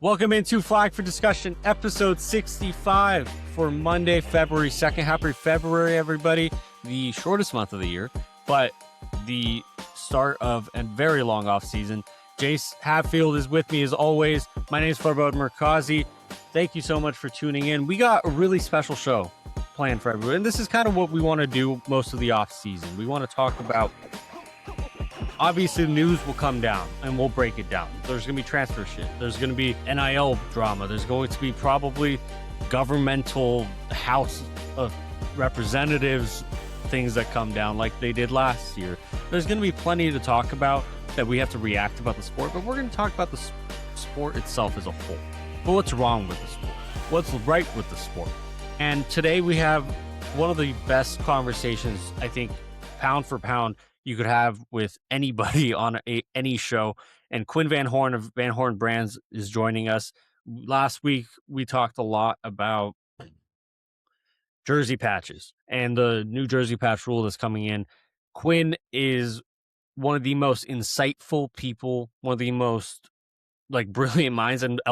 Welcome into Flag for Discussion, episode 65 for Monday, February 2nd. Happy February, everybody. The shortest month of the year, but the start of a very long off season. Jace Hatfield is with me as always. My name is Farbod Merkazi. Thank you so much for tuning in. We got a really special show planned for everyone, and this is kind of what we want to do most of the off season. We want to talk about, obviously, the news will come down and we'll break it down. There's going to be transfer shit. There's going to be NIL drama. There's going to be probably governmental House of Representatives things that come down like they did last year. There's going to be plenty to talk about that we have to react about the sport, but we're going to talk about the sport itself as a whole. But what's wrong with the sport? What's right with the sport? And today we have one of the best conversations, I think, pound for pound, you could have with anybody on any show. And Quinn Van Horne of Horne Brands is joining us. Last week, we talked a lot about jersey patches and the new jersey patch rule that's coming in. Quinn is one of the most insightful people, one of the most brilliant minds and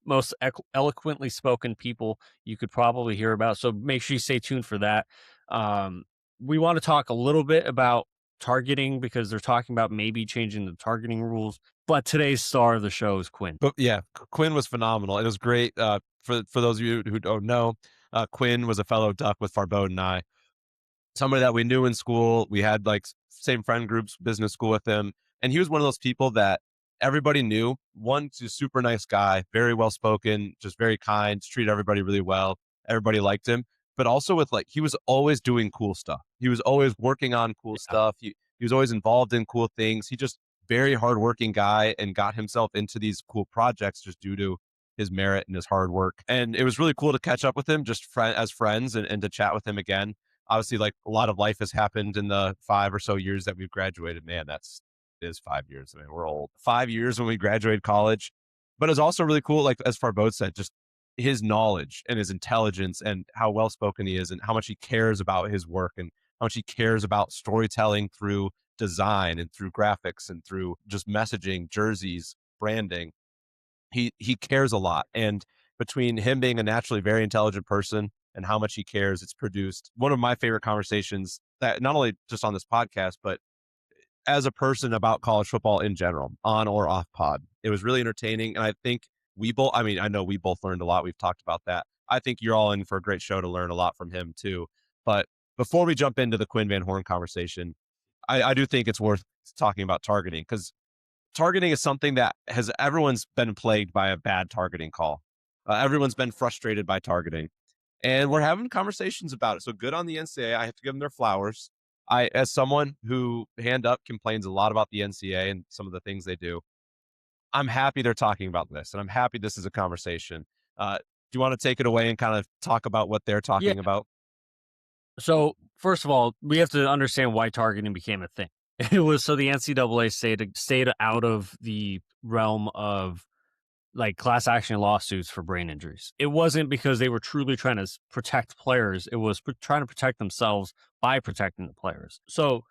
most eloquently spoken people you could probably hear about. So make sure you stay tuned for that. We want to talk a little bit about targeting because they're talking about maybe changing the targeting rules. But today's star of the show is Quinn. But yeah, Quinn was phenomenal. It was great. For those of you who don't know, Quinn was a fellow Duck with Farbode and I. Somebody that we knew in school. We had same friend groups, business school with him. And he was one of those people that everybody knew. One, he's a super nice guy, very well spoken, just very kind, treated everybody really well. Everybody liked him. But also with he was always doing cool stuff. He was always working on cool stuff. He was always involved in cool things. He just very hardworking guy and got himself into these cool projects just due to his merit and his hard work. And it was really cool to catch up with him just as friends and to chat with him again. Obviously, a lot of life has happened in the 5 or so years that we've graduated. Man, is 5 years. I mean, we're old. 5 years when we graduated college. But it's also really cool, as Farbode said, just his knowledge and his intelligence and how well-spoken he is and how much he cares about his work and how much he cares about storytelling through design and through graphics and through just messaging, jerseys, branding. He cares a lot. And between him being a naturally very intelligent person and how much he cares, it's produced one of my favorite conversations that not only just on this podcast, but as a person about college football in general, on or off pod. It was really entertaining. And I think I know we both learned a lot. We've talked about that. I think you're all in for a great show to learn a lot from him too. But before we jump into the Quinn Van Horne conversation, I do think it's worth talking about targeting because targeting is something that everyone's been plagued by a bad targeting call. Everyone's been frustrated by targeting and we're having conversations about it. So good on the NCAA. I have to give them their flowers. As someone who hand up complains a lot about the NCAA and some of the things they do, I'm happy they're talking about this, and I'm happy this is a conversation. Do you want to take it away and kind of talk about what they're talking about? So, first of all, we have to understand why targeting became a thing. It was so the NCAA stayed out of the realm of class action lawsuits for brain injuries. It wasn't because they were truly trying to protect players. It was trying to protect themselves by protecting the players. So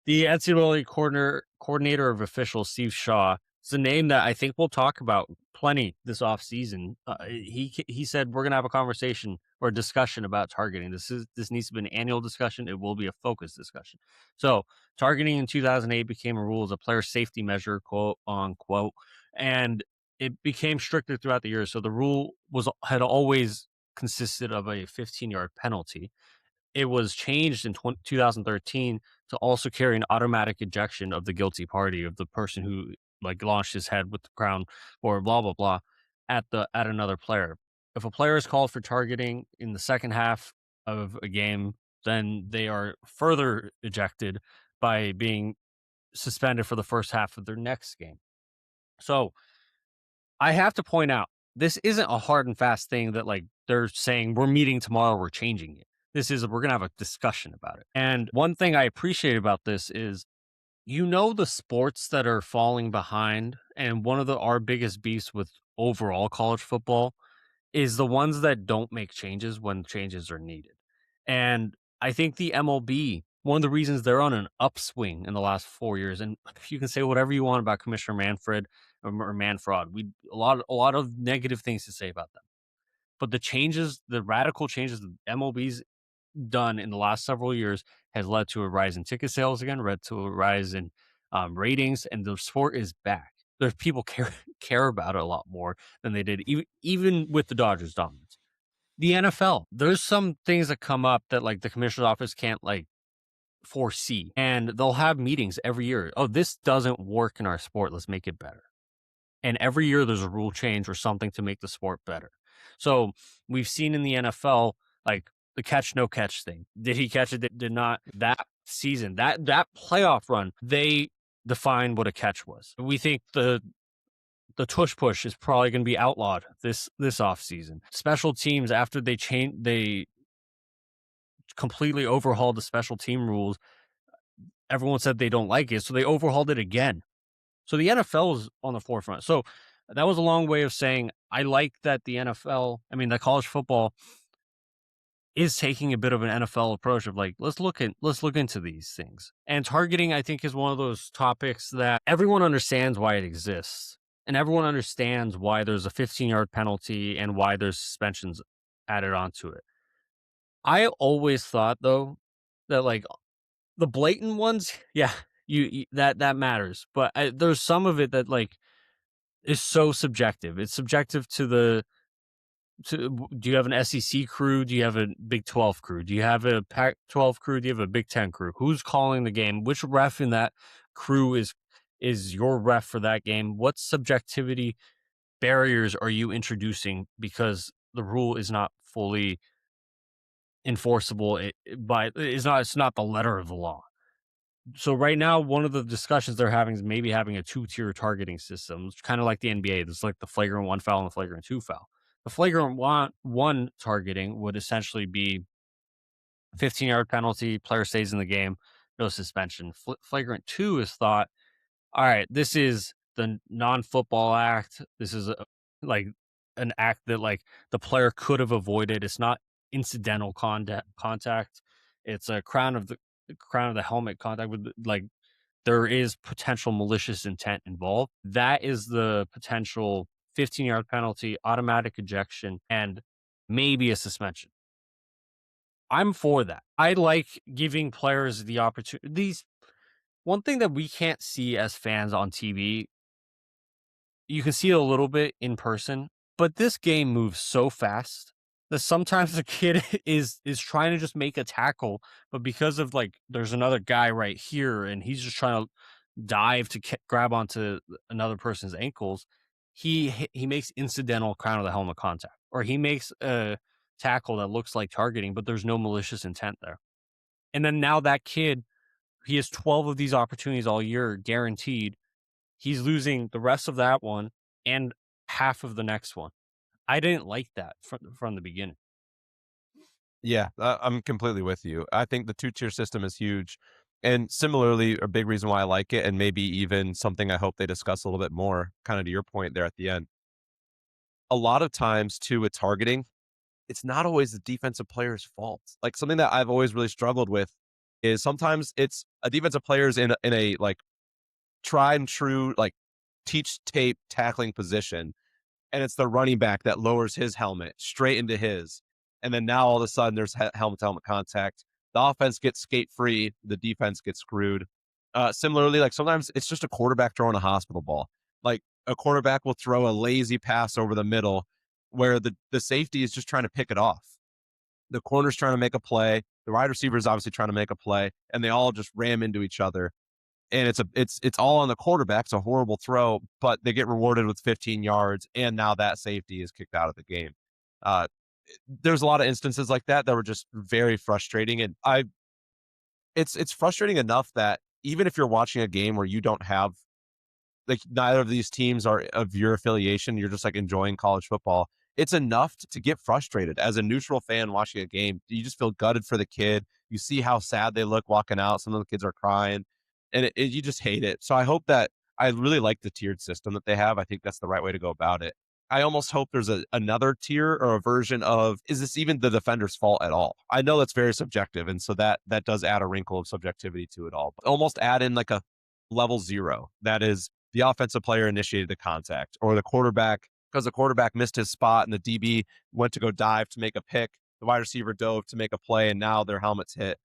the NCAA coordinator of officials, Steve Shaw, it's a name that I think we'll talk about plenty this offseason. He said we're going to have a conversation or a discussion about targeting. This needs to be an annual discussion. It will be a focused discussion. So targeting in 2008 became a rule as a player safety measure, quote unquote, and it became stricter throughout the years. So the rule had always consisted of a 15-yard penalty. It was changed in 2013 to also carry an automatic ejection of the guilty party, of the person who launched his head with the crown or blah blah blah at another player. If a player is called for targeting in the second half of a game, then they are further ejected by being suspended for the first half of their next game. So I have to point out, this isn't a hard and fast thing that they're saying we're meeting tomorrow, we're changing it. This is we're gonna have a discussion about it. And one thing I appreciate about this is, the sports that are falling behind, and one of our biggest beefs with overall college football is the ones that don't make changes when changes are needed. And I think the MLB, one of the reasons they're on an upswing in the last 4 years, and you can say whatever you want about Commissioner Manfred, or man fraud. We a lot of negative things to say about them. But the radical changes that MLB's done in the last several years has led to a rise in ticket sales again, led to a rise in ratings, and the sport is back. There's people care about it a lot more than they did, even with the Dodgers dominance. The NFL, there's some things that come up that like the commissioner's office can't like foresee, and they'll have meetings every year. Oh, this doesn't work in our sport. Let's make it better. And every year there's a rule change or something to make the sport better. So we've seen in the NFL, like the catch no catch thing. Did he catch it? Did not that season, that playoff run, they defined what a catch was. We think the tush push is probably going to be outlawed this off season. Special teams, after they completely overhauled the special team rules. Everyone said they don't like it, so they overhauled it again. So the NFL is on the forefront. So that was a long way of saying I like that the NFL, I mean, the college football is taking a bit of an NFL approach of like, let's look into these things. And targeting, I think, is one of those topics that everyone understands why it exists. And everyone understands why there's a 15-yard penalty and why there's suspensions added onto it. I always thought though that like the blatant ones, yeah, that matters. But there's some of it that like is so subjective. It's subjective do you have an SEC crew? Do you have a Big 12 crew? Do you have a Pac 12 crew? Do you have a Big 10 crew? Who's calling the game? Which ref in that crew is your ref for that game? What subjectivity barriers are you introducing because the rule is not fully enforceable it's not the letter of the law. So right now, one of the discussions they're having is maybe having a two-tier targeting system. It's kind of like the NBA. There's like the flagrant one foul and the flagrant two foul. The flagrant one targeting would essentially be 15-yard penalty, player stays in the game, no suspension. Flagrant two is thought, all right, this is the non-football act. This is like an act that like the player could have avoided. It's not incidental contact. It's a crown of the helmet contact with like there is potential malicious intent involved. That is the potential 15-yard penalty, automatic ejection, and maybe a suspension. I'm for that. I like giving players the opportunity. One thing that we can't see as fans on TV, you can see it a little bit in person, but this game moves so fast that sometimes the kid is trying to just make a tackle, but because of like there's another guy right here and he's just trying to dive to grab onto another person's ankles, he makes incidental crown of the helmet contact, or he makes a tackle that looks like targeting, but there's no malicious intent there. And then now that kid, he has 12 of these opportunities all year guaranteed. He's losing the rest of that one and half of the next one. I didn't like that from the beginning. Yeah, I'm completely with you. I think the two-tier system is huge. And similarly, a big reason why I like it, and maybe even something I hope they discuss a little bit more, kind of to your point there at the end. A lot of times, too, with targeting, it's not always the defensive player's fault. Like something that I've always really struggled with is sometimes it's a defensive player's in a like tried and true, like teach tape tackling position. And it's the running back that lowers his helmet straight into his. And then now all of a sudden there's helmet to helmet contact. The offense gets skate free. The defense gets screwed. Similarly, like sometimes it's just a quarterback throwing a hospital ball. Like a quarterback will throw a lazy pass over the middle where the safety is just trying to pick it off. The corner's trying to make a play. The wide receiver is obviously trying to make a play, and they all just ram into each other. And it's all on the quarterback. It's a horrible throw, but they get rewarded with 15 yards, and now that safety is kicked out of the game. There's a lot of instances like that were just very frustrating, and it's frustrating enough that even if you're watching a game where you don't have like neither of these teams are of your affiliation, you're just like enjoying college football. It's enough to get frustrated as a neutral fan watching a game. You just feel gutted for the kid. You see how sad they look walking out. Some of the kids are crying, and you just hate it. So I hope that I really like the tiered system that they have. I think that's the right way to go about it. I almost hope there's another tier or a version of, is this even the defender's fault at all? I know that's very subjective, and so that does add a wrinkle of subjectivity to it all. But almost add in like a level 0. That is, the offensive player initiated the contact, or the quarterback, because the quarterback missed his spot and the DB went to go dive to make a pick, the wide receiver dove to make a play, and now their helmets hit.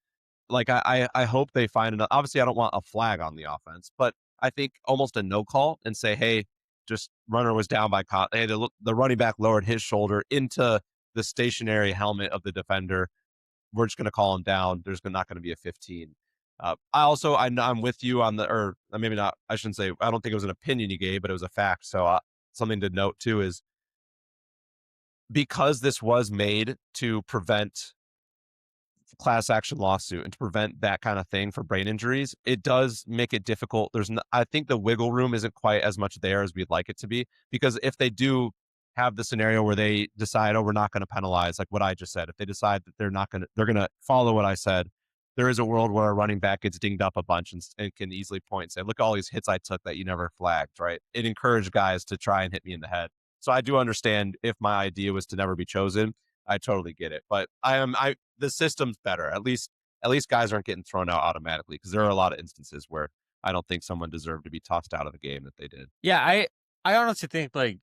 Like I hope they find enough. Obviously, I don't want a flag on the offense, but I think almost a no call and say, hey, just runner was down by hey, the running back lowered his shoulder into the stationary helmet of the defender. We're just going to call him down. There's not going to be a 15. I'm with you on the, or maybe not. I shouldn't say. I don't think it was an opinion you gave, but it was a fact. So something to note too is because this was made to prevent class action lawsuit and to prevent that kind of thing for brain injuries, it does make it difficult. I think the wiggle room isn't quite as much there as we'd like it to be, because if they do have the scenario where they decide, oh, we're not going to penalize, like what I just said, if they decide that they're going to follow what I said, there is a world where a running back gets dinged up a bunch and can easily point and say, look at all these hits I took that you never flagged, right? It encouraged guys to try and hit me in the head. So I do understand if my idea was to never be chosen, I totally get it. But the system's better. At least guys aren't getting thrown out automatically, because there are a lot of instances where I don't think someone deserved to be tossed out of the game that they did. Yeah, I honestly think like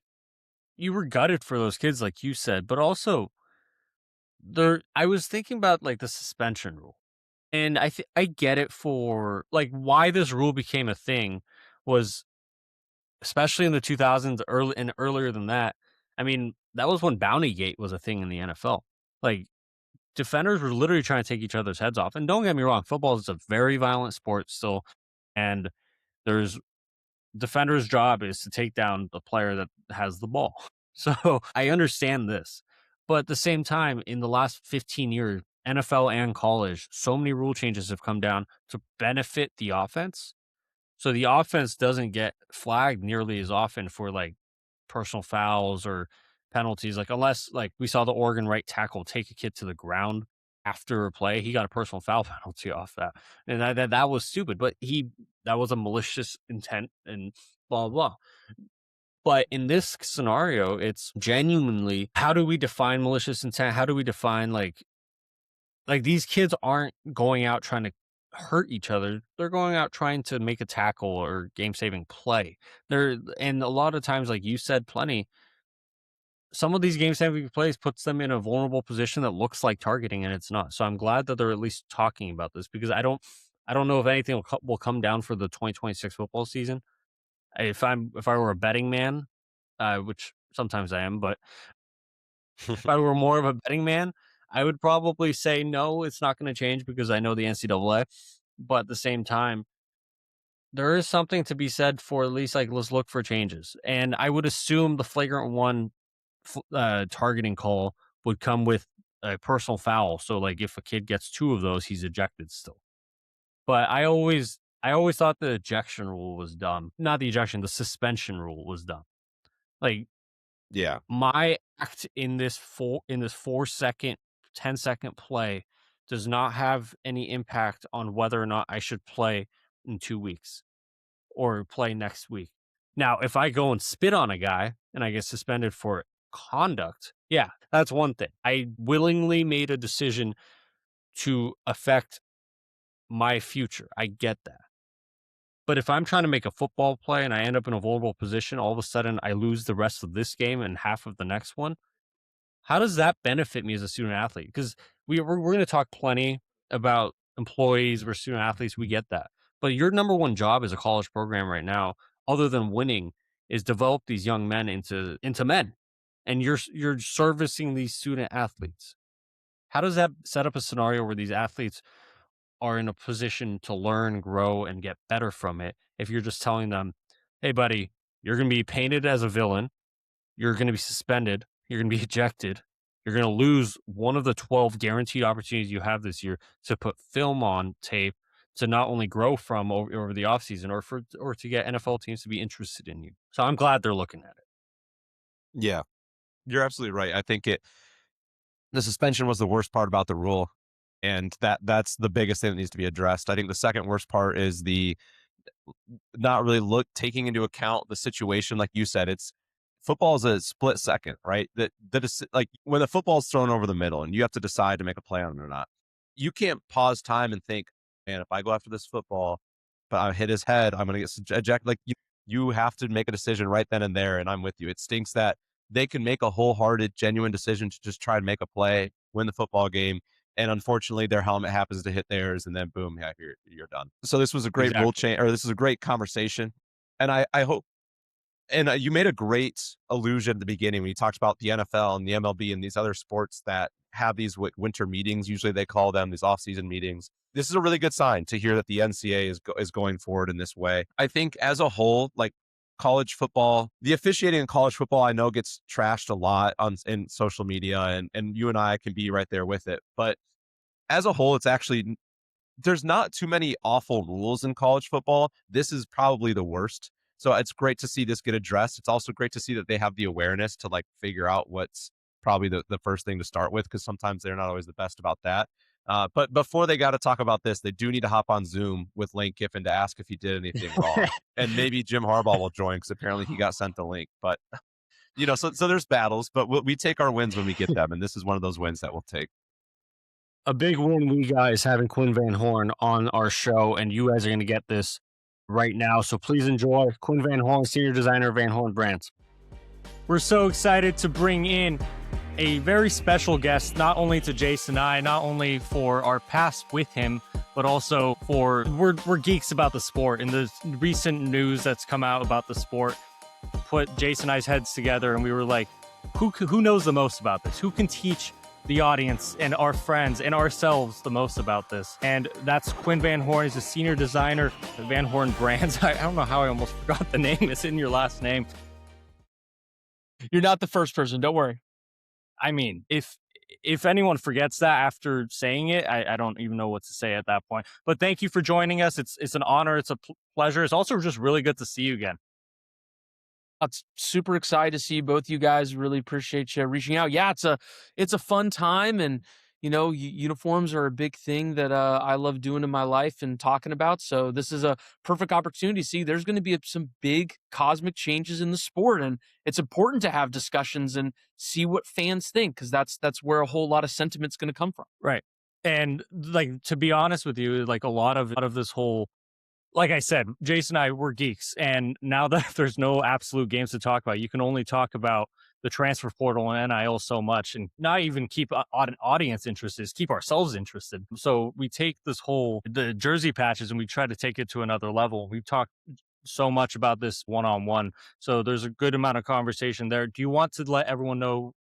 you were gutted for those kids, like you said, but also I was thinking about like the suspension rule. And I get it for like why this rule became a thing was especially in the 2000s, early and earlier than that. I mean, that was when Bountygate was a thing in the NFL. Like defenders were literally trying to take each other's heads off. And don't get me wrong, football is a very violent sport still, and there's defender's job is to take down the player that has the ball. So I understand this. But at the same time, in the last 15 years, NFL and college, so many rule changes have come down to benefit the offense. So the offense doesn't get flagged nearly as often for like personal fouls or penalties. Like unless like we saw the Oregon right tackle take a kid to the ground after a play, he got a personal foul penalty off that, and that was stupid. But that was a malicious intent and blah blah. But in this scenario, it's genuinely how do we define malicious intent? How do we define like these kids aren't going out trying to hurt each other. They're going out trying to make a tackle or game saving play. And a lot of times, like you said, plenty, some of these game saving plays puts them in a vulnerable position that looks like targeting and it's not. So I'm glad that they're at least talking about this because I don't know if anything will come down for the 2026 football season. If I were a betting man, which sometimes I am, but if I were more of a betting man, I would probably say no, it's not going to change because I know the NCAA. But at the same time, there is something to be said for at least like let's look for changes. And I would assume the flagrant one targeting call would come with a personal foul. So like if a kid gets two of those, he's ejected still. But I always thought the ejection rule was dumb. Not the ejection, the suspension rule was dumb. Like Yeah. my act in this 4-second, 10-second play does not have any impact on whether or not I should play in 2 weeks or play next week. Now, if I go and spit on a guy and I get suspended for conduct, yeah, that's one thing. I willingly made a decision to affect my future. I get that. But if I'm trying to make a football play and I end up in a vulnerable position, all of a sudden I lose the rest of this game and half of the next one. How does that benefit me as a student athlete? Because we're going to talk plenty about employees versus student athletes. We get that. But your number one job as a college program right now, other than winning, is develop these young men into men. And you're servicing these student athletes. How does that set up a scenario where these athletes are in a position to learn, grow, and get better from it if you're just telling them, hey, buddy, you're going to be painted as a villain. You're going to be suspended. You're going to be ejected. You're going to lose one of the 12 guaranteed opportunities you have this year to put film on tape to not only grow from over the offseason or to get NFL teams to be interested in you. So I'm glad they're looking at it. Yeah. You're absolutely right. I think the suspension was the worst part about the rule. And that's the biggest thing that needs to be addressed. I think the second worst part is the not really taking into account the situation. Like you said, it's football is a split second, right? That is like when the football's thrown over the middle and you have to decide to make a play on it or not. You can't pause time and think, man, if I go after this football, but I hit his head, I'm going to get ejected. Like you have to make a decision right then and there. And I'm with you. It stinks that they can make a wholehearted, genuine decision to just try and make a play, win the football game. And unfortunately, their helmet happens to hit theirs, and then boom, yeah, you're done. So this was a great rule Exactly. change, or this is a great conversation. And I hope, and you made a great allusion at the beginning when you talked about the NFL and the MLB and these other sports that have these winter meetings. Usually they call them these off-season meetings. This is a really good sign to hear that the NCAA is going forward in this way. I think as a whole, like college football, the officiating in college football, I know gets trashed a lot on in social media, and you and I can be right there with it. But as a whole, it's actually there's not too many awful rules in college football. This is probably the worst. So it's great to see this get addressed. It's also great to see that they have the awareness to like figure out what's probably the first thing to start with, because sometimes they're not always the best about that. But before they got to talk about this, they do need to hop on Zoom with Lane Kiffin to ask if he did anything wrong. And maybe Jim Harbaugh will join because apparently he got sent the link. But, so there's battles, but we take our wins when we get them. And this is one of those wins that we'll take. A big win we got is having Quinn Van Horne on our show, and you guys are going to get this right now. So please enjoy Quinn Van Horne, senior designer of Horne Brands. We're so excited to bring in a very special guest, not only to Jason and I, not only for our past with him, but also for we're geeks about the sport. And the recent news that's come out about the sport put Jason and I's heads together, and we were like, who knows the most about this? Who can teach the audience and our friends and ourselves the most about this? And that's Quinn Van Horne. He's a senior designer at Van Horne Brands. I don't know how I almost forgot the name. It's in your last name. You're not the first person. Don't worry. I mean, if anyone forgets that after saying it, I don't even know what to say at that point. But thank you for joining us. It's an honor. It's a pleasure. It's also just really good to see you again. It's super excited to see both you guys. Really appreciate you reaching out. Yeah, it's a fun time, and uniforms are a big thing that I love doing in my life and talking about. So this is a perfect opportunity to see there's going to be some big cosmic changes in the sport, and it's important to have discussions and see what fans think, because that's where a whole lot of sentiment's going to come from. Right. And like, to be honest with you, like a lot of this whole, like I said, Jason and I, we're geeks. And now that there's no absolute games to talk about, you can only talk about the transfer portal and NIL so much, and not even keep an audience interested, keep ourselves interested. So we take the jersey patches, and we try to take it to another level. We've talked so much about this one-on-one. So there's a good amount of conversation there. Do you want to let everyone know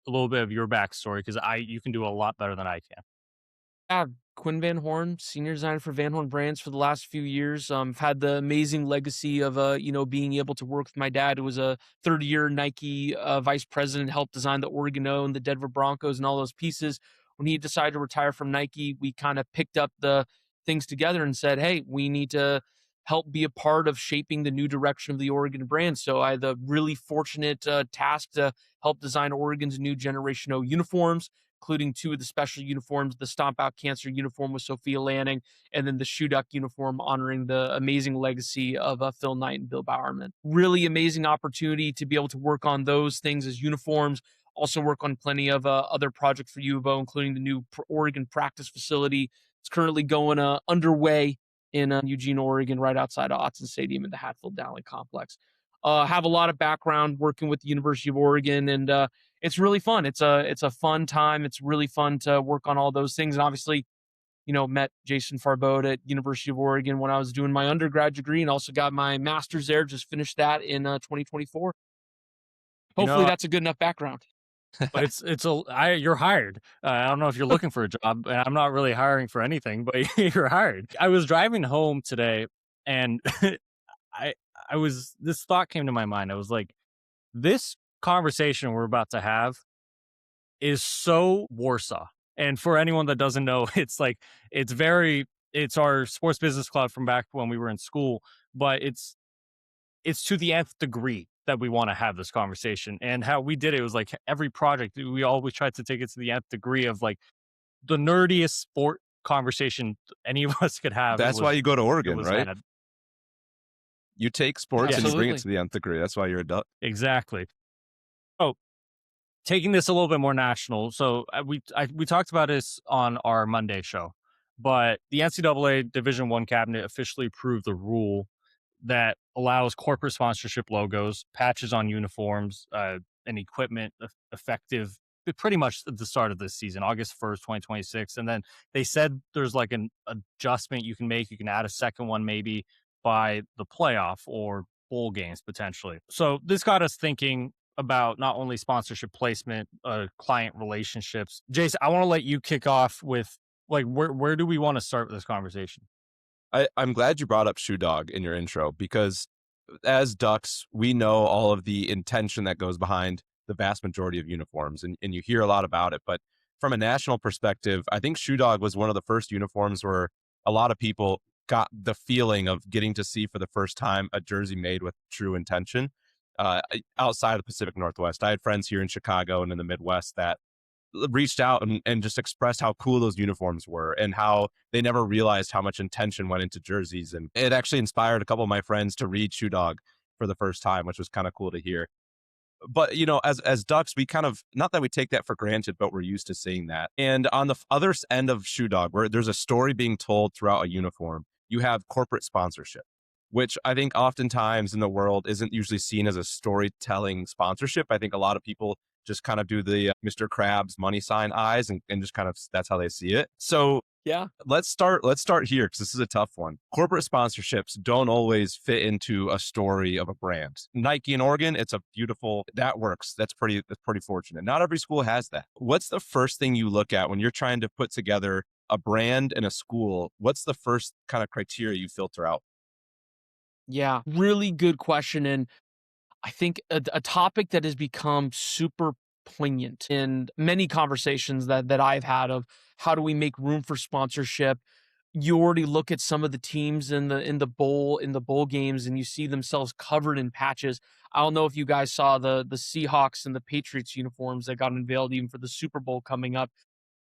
a little bit of your backstory? Because you can do a lot better than I can. Yeah, Quinn Van Horne, senior designer for Van Horne Brands for the last few years. I've had the amazing legacy of being able to work with my dad, who was a 30-year Nike vice president, helped design the Oregon O and the Denver Broncos and all those pieces. When he decided to retire from Nike, we kind of picked up the things together and said, "Hey, we need to help be a part of shaping the new direction of the Oregon brand." So I had the really fortunate task to help design Oregon's new Generation O uniforms, including two of the special uniforms, the Stomp Out Cancer uniform with Sophia Lanning, and then the Shoe Duck uniform honoring the amazing legacy of Phil Knight and Bill Bowerman. Really amazing opportunity to be able to work on those things as uniforms, also work on plenty of other projects for U of O, including the new Oregon practice facility. It's currently going underway in Eugene, Oregon, right outside of Autzen Stadium in the Hatfield Dowling complex. Have a lot of background working with the University of Oregon, and it's really fun. It's a fun time. It's really fun to work on all those things. And obviously, met Jason Farbode at University of Oregon when I was doing my undergrad degree, and also got my master's there. Just finished that in 2024. Hopefully, that's a good enough background. But you're hired. I don't know if you're looking for a job. I'm not really hiring for anything, but you're hired. I was driving home today, and this thought came to my mind. I was like, this conversation we're about to have is so Warsaw. And for anyone that doesn't know, it's our sports business club from back when we were in school, but it's to the nth degree that we want to have this conversation. And how we did it was like every project, we always tried to take it to the nth degree of like the nerdiest sport conversation any of us could have. That's why you go to Oregon, right? You take sports and you bring it to the nth degree. That's why you're a duck. Exactly. Oh, taking this a little bit more national. So we talked about this on our Monday show, but the NCAA Division I cabinet officially approved the rule that allows corporate sponsorship logos, patches on uniforms, and equipment effective pretty much at the start of this season, August 1st, 2026. And then they said there's like an adjustment you can make. You can add a second one maybe by the playoff or bowl games potentially. So this got us thinking about not only sponsorship placement, client relationships. Jason, I want to let you kick off with like where do we want to start with this conversation? I'm glad you brought up Shoe Dog in your intro, because as Ducks, we know all of the intention that goes behind the vast majority of uniforms, and you hear a lot about it. But from a national perspective, I think Shoe Dog was one of the first uniforms where a lot of people got the feeling of getting to see for the first time a jersey made with true intention. Outside of the Pacific Northwest, I had friends here in Chicago and in the Midwest that reached out and just expressed how cool those uniforms were and how they never realized how much intention went into jerseys. And it actually inspired a couple of my friends to read Shoe Dog for the first time, which was kind of cool to hear. But, as Ducks, we kind of, not that we take that for granted, but we're used to seeing that. And on the other end of Shoe Dog, where there's a story being told throughout a uniform, you have corporate sponsorship, which I think oftentimes in the world isn't usually seen as a storytelling sponsorship. I think a lot of people just kind of do the Mr. Krabs money sign eyes and just kind of, that's how they see it. So Yeah. let's start here, because this is a tough one. Corporate sponsorships don't always fit into a story of a brand. Nike and Oregon, it's a beautiful, that works. That's pretty fortunate. Not every school has that. What's the first thing you look at when you're trying to put together a brand and a school? What's the first kind of criteria you filter out? Yeah, really good question. And I think a topic that has become super poignant in many conversations that I've had of how do we make room for sponsorship. You already look at some of the teams in the bowl games and you see themselves covered in patches. I don't know if you guys saw the Seahawks and the Patriots uniforms that got unveiled even for the Super Bowl coming up.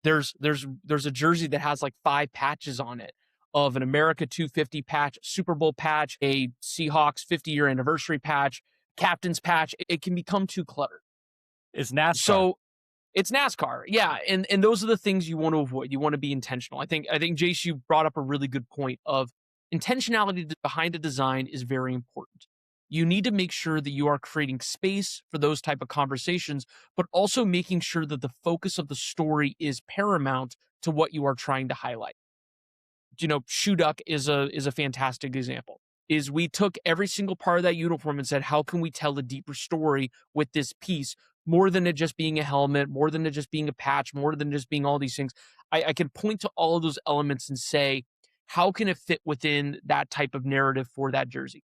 There's a jersey that has like 5 patches on it, of an America 250 patch, Super Bowl patch, a Seahawks 50-year anniversary patch, captain's patch. It can become too cluttered. It's NASCAR. So it's NASCAR. Yeah. And those are the things you want to avoid. You want to be intentional. I think Jace, you brought up a really good point of intentionality behind a design is very important. You need to make sure that you are creating space for those type of conversations, but also making sure that the focus of the story is paramount to what you are trying to highlight. Shoe Duck is a fantastic example. Is we took every single part of that uniform and said, how can we tell a deeper story with this piece, more than it just being a helmet, more than it just being a patch, more than just being all these things. I can point to all of those elements and say, how can it fit within that type of narrative for that jersey?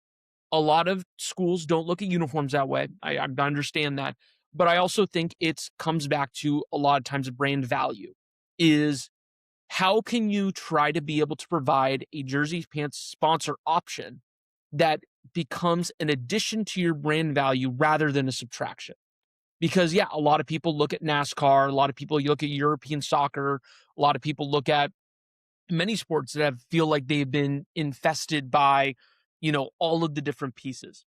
A lot of schools don't look at uniforms that way. I understand that. But I also think it comes back to a lot of times brand value is, how can you try to be able to provide a jersey pants sponsor option that becomes an addition to your brand value rather than a subtraction? Because yeah, a lot of people look at NASCAR, a lot of people look at European soccer, a lot of people look at many sports that feel like they've been infested by, all of the different pieces.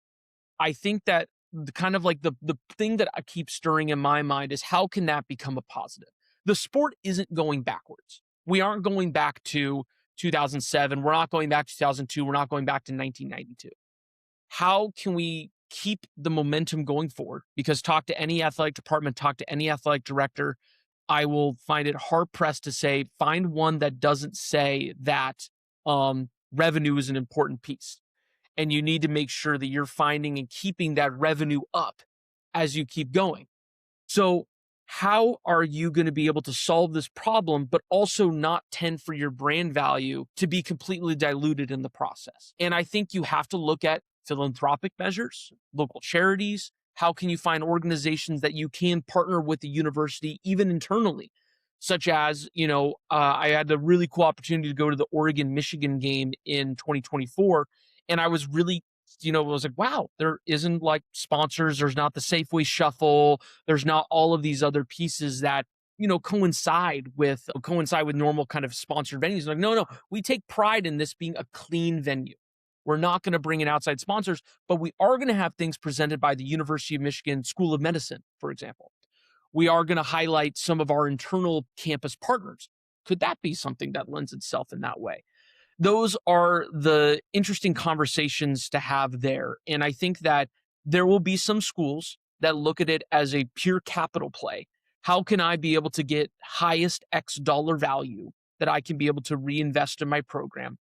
I think that the thing that I keep stirring in my mind is, how can that become a positive? The sport isn't going backwards. We aren't going back to 2007. We're not going back to 2002. We're not going back to 1992. How can we keep the momentum going forward? Because talk to any athletic department, talk to any athletic director, I will find it hard pressed to say, find one that doesn't say that revenue is an important piece. And you need to make sure that you're finding and keeping that revenue up as you keep going. So how are you going to be able to solve this problem, but also not tend for your brand value to be completely diluted in the process? And I think you have to look at philanthropic measures, local charities. How can you find organizations that you can partner with the university, even internally? Such as, I had the really cool opportunity to go to the Oregon-Michigan game in 2024. And I was really, was like, wow, there isn't like sponsors. There's not the Safeway Shuffle. There's not all of these other pieces that, coincide with normal kind of sponsored venues. Like, no, we take pride in this being a clean venue. We're not going to bring in outside sponsors, but we are going to have things presented by the University of Michigan School of Medicine, for example. We are going to highlight some of our internal campus partners. Could that be something that lends itself in that way? Those are the interesting conversations to have there. And I think that there will be some schools that look at it as a pure capital play. How can I be able to get highest X dollar value that I can be able to reinvest in my program?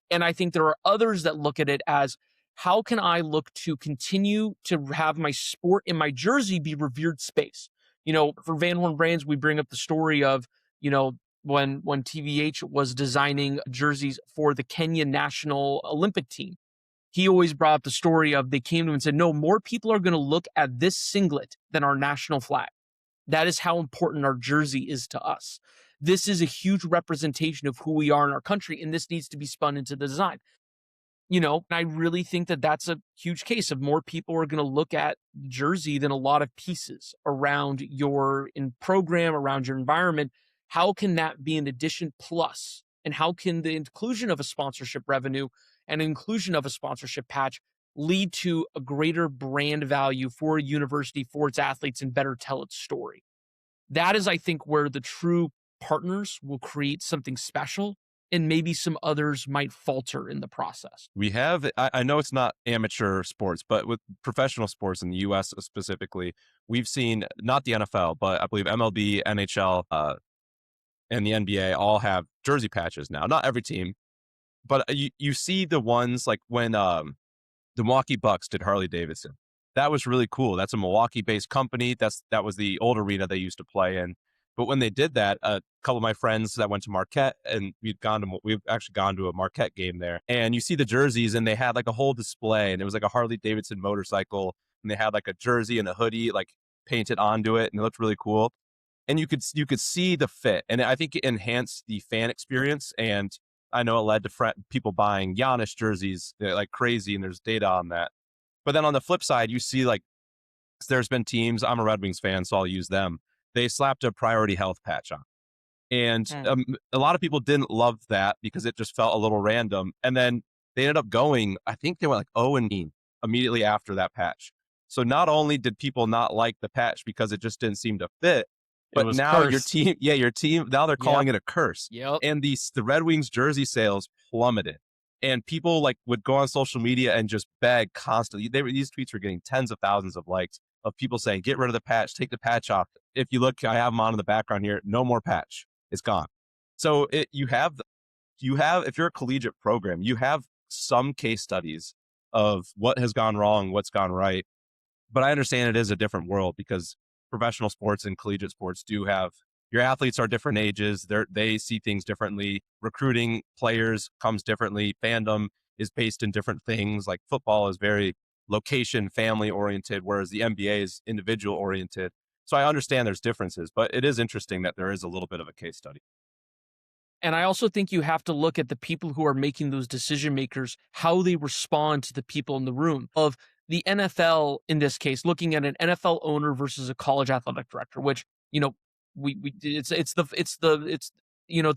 And I think there are others that look at it as, how can I look to continue to have my sport and my jersey be revered space? For Van Horne Brands, we bring up the story of, when TVH was designing jerseys for the Kenya national Olympic team. He always brought up the story of, they came to him and said, no, more people are going to look at this singlet than our national flag. That is how important our jersey is to us. This is a huge representation of who we are in our country, and this needs to be spun into the design. And I really think that that's a huge case of more people are going to look at jersey than a lot of pieces around your program, around your environment. How can that be an addition plus? And how can the inclusion of a sponsorship revenue and inclusion of a sponsorship patch lead to a greater brand value for a university, for its athletes, and better tell its story? That is, I think, where the true partners will create something special, and maybe some others might falter in the process. We have, I know it's not amateur sports, but with professional sports in the US specifically, we've seen, not the NFL, but I believe MLB, NHL, and the NBA all have jersey patches now. Not every team, but you see the ones like when the Milwaukee Bucks did Harley Davidson. That was really cool. That's a Milwaukee-based company. That was the old arena they used to play in. But when they did that, a couple of my friends that went to Marquette, and we've actually gone to a Marquette game there, and you see the jerseys, and they had like a whole display, and it was like a Harley Davidson motorcycle, and they had like a jersey and a hoodie like painted onto it, and it looked really cool. And you could see the fit, and I think it enhanced the fan experience. And I know it led to people buying Giannis jerseys like crazy, and there's data on that. But then on the flip side, you see like there's been teams. I'm a Red Wings fan, so I'll use them. They slapped a Priority Health patch on, and a lot of people didn't love that because it just felt a little random. And then they ended up going, I think they went like 0-9 immediately after that patch. So not only did people not like the patch because it just didn't seem to fit, but now cursed. your team, now they're calling it a curse. Yep. And the Red Wings jersey sales plummeted. And people like would go on social media and just beg constantly. These tweets were getting tens of thousands of likes of people saying, get rid of the patch, take the patch off. If you look, I have them on in the background here, no more patch. It's gone. So if you're a collegiate program, you have some case studies of what has gone wrong, what's gone right. But I understand it is a different world because professional sports and collegiate sports do have, your athletes are different ages. They see things differently. Recruiting players comes differently. Fandom is based in different things. Like football is very location, family oriented, whereas the NBA is individual oriented. So I understand there's differences, but it is interesting that there is a little bit of a case study. And I also think you have to look at the people who are making those decision makers, how they respond to the people in the room. Of the NFL, in this case, looking at an NFL owner versus a college athletic director, which, it's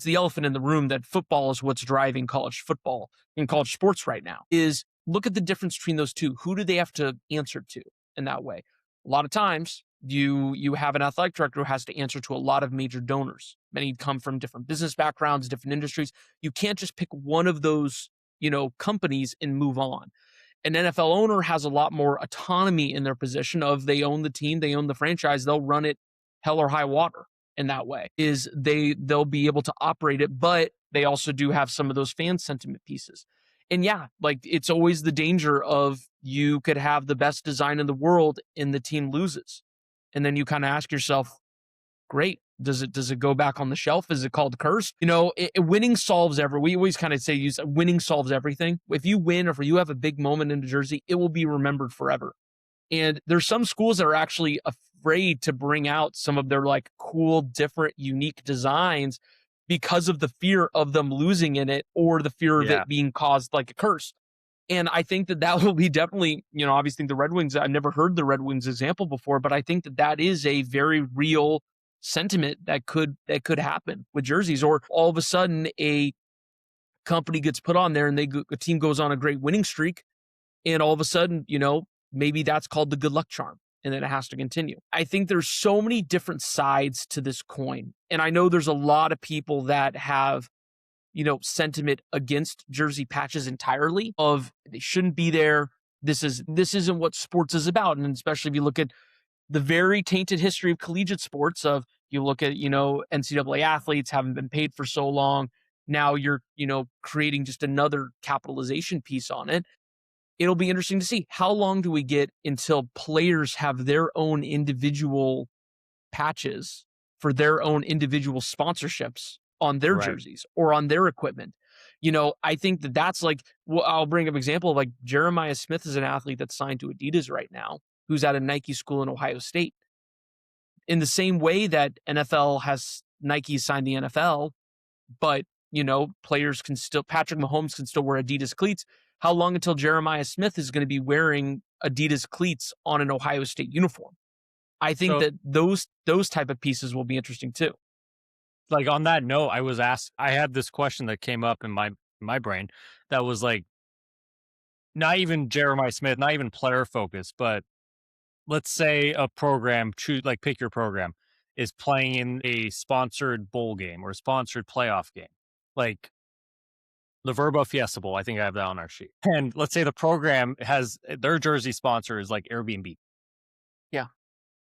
the elephant in the room that football is what's driving college football and college sports right now. Is look at the difference between those two. Who do they have to answer to in that way? A lot of times you have an athletic director who has to answer to a lot of major donors. Many come from different business backgrounds, different industries. You can't just pick one of those, companies and move on. An NFL owner has a lot more autonomy in their position of, they own the team, they own the franchise, they'll run it hell or high water in that way. They'll be able to operate it, but they also do have some of those fan sentiment pieces. And yeah, like it's always the danger of, you could have the best design in the world and the team loses. And then you kind of ask yourself, great, does it go back on the shelf? Is it called curse? Winning solves we always kind of say winning solves everything. If you win or if you have a big moment in New Jersey, it will be remembered forever. And there's some schools that are actually afraid to bring out some of their like cool, different, unique designs because of the fear of them losing in it, or the fear of it being caused like a curse. And I think that will be definitely, obviously the Red Wings, I've never heard the Red Wings example before, but I think that is a very real sentiment that could happen with jerseys. Or all of a sudden a company gets put on there and a team goes on a great winning streak, and all of a sudden, maybe that's called the good luck charm, and then it has to continue. I think there's so many different sides to this coin. And I know there's a lot of people that have sentiment against jersey patches entirely of they shouldn't be there. This isn't what sports is about. And especially if you look at the very tainted history of collegiate sports of you look at, NCAA athletes haven't been paid for so long. Now you're, creating just another capitalization piece on it. It'll be interesting to see how long do we get until players have their own individual patches for their own individual sponsorships on their Right. jerseys or on their equipment. I think that's like, well, I'll bring up an example of like Jeremiah Smith is an athlete that's signed to Adidas right now, who's at a Nike school in Ohio State. In the same way that NFL has Nike sign the NFL, but players can still, Patrick Mahomes can still wear Adidas cleats. How long until Jeremiah Smith is going to be wearing Adidas cleats on an Ohio State uniform? I think So- that those type of pieces will be interesting too. Like on that note, I had this question that came up in my brain that was like, not even Jeremiah Smith, not even player focused, but let's say a program, pick your program, is playing in a sponsored bowl game or a sponsored playoff game, like the Verbo Fiesta Bowl. I think I have that on our sheet. And let's say the program has their jersey sponsor is like Airbnb.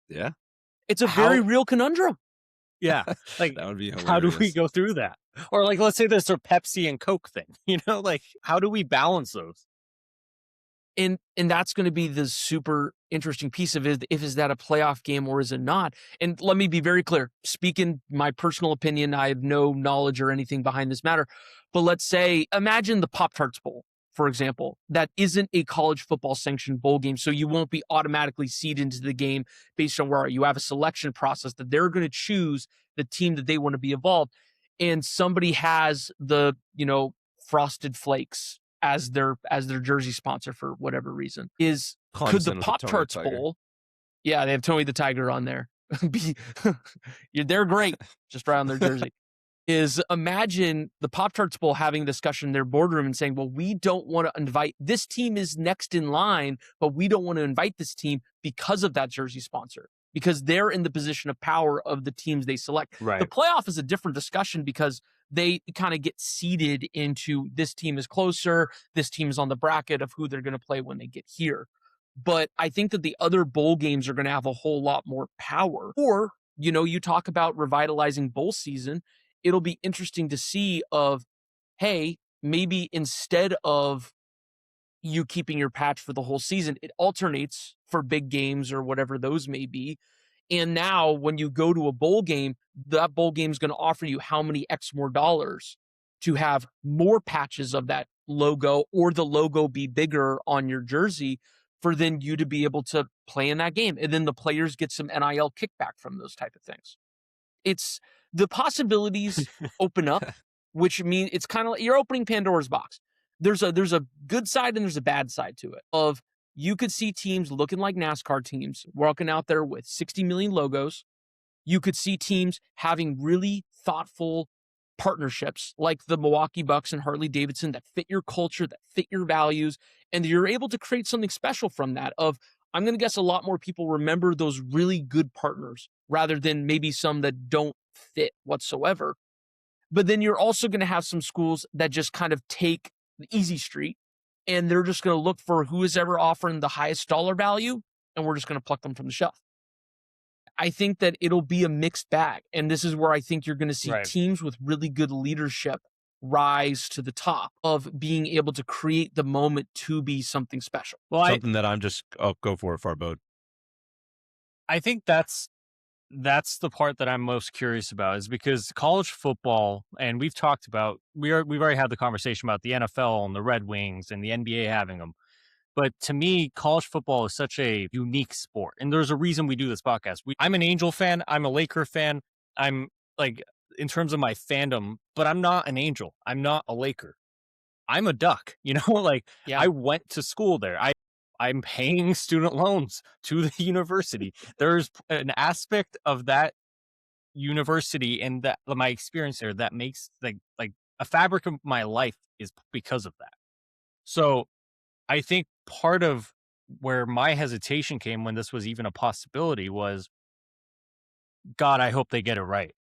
Yeah. It's a How- very real conundrum. Yeah. Like, That would be hilarious. how do we go through that? Or like, let's say there's a Pepsi and Coke thing, like how do we balance those? And that's going to be the super interesting piece of it. If is that a playoff game or is it not? And let me be very clear. Speaking my personal opinion, I have no knowledge or anything behind this matter. But let's say, imagine the Pop-Tarts Bowl, for example, that isn't a college football sanctioned bowl game. So you won't be automatically seeded into the game based on where you have a selection process that they're going to choose the team that they want to be involved. And somebody has the, Frosted Flakes as their jersey sponsor for whatever reason. Could Clemson the with Pop-Tarts Tony the Tiger. Bowl? Yeah, they have Tony the Tiger on there. They're great, just right on their jersey. Imagine the Pop-Tarts Bowl having a discussion in their boardroom and saying, well, we don't want to invite, this team is next in line, but we don't want to invite this team because of that jersey sponsor, because they're in the position of power of the teams they select. Right. The playoff is a different discussion because they kind of get seeded into this team is closer, this team is on the bracket of who they're going to play when they get here. But I think that the other bowl games are going to have a whole lot more power. Or, you talk about revitalizing bowl season. It'll be interesting to see hey, maybe instead of you keeping your patch for the whole season, it alternates for big games or whatever those may be. And now when you go to a bowl game, that bowl game is going to offer you how many X more dollars to have more patches of that logo or the logo be bigger on your jersey for then you to be able to play in that game. And then the players get some NIL kickback from those type of things. It's the possibilities open up, which means it's kind of like you're opening Pandora's box. There's a good side and there's a bad side to it. Of you could see teams looking like NASCAR teams walking out there with 60 million logos. You could see teams having really thoughtful partnerships like the Milwaukee Bucks and Harley Davidson that fit your culture, that fit your values, and you're able to create something special from that. I'm going to guess a lot more people remember those really good partners rather than maybe some that don't fit whatsoever. But then you're also going to have some schools that just kind of take the easy street and they're just going to look for who is ever offering the highest dollar value, and we're just going to pluck them from the shelf. I think that it'll be a mixed bag. And this is where I think you're going to see teams with really good leadership rise to the top of being able to create the moment to be something special. Well, Something that I'm just, go for it, Farbode. I think that's the part that I'm most curious about is because college football, and we've talked about, we've already had the conversation about the NFL and the Red Wings and the NBA having them. But to me, college football is such a unique sport. And there's a reason we do this podcast. I'm an Angel fan. I'm a Laker fan. I'm like, in terms of my fandom, but I'm not an Angel. I'm not a Laker. I'm a Duck, I went to school there. I'm paying student loans to the university. There's an aspect of that university and that my experience there that makes like a fabric of my life is because of that. So I think part of where my hesitation came when this was even a possibility was, God, I hope they get it right.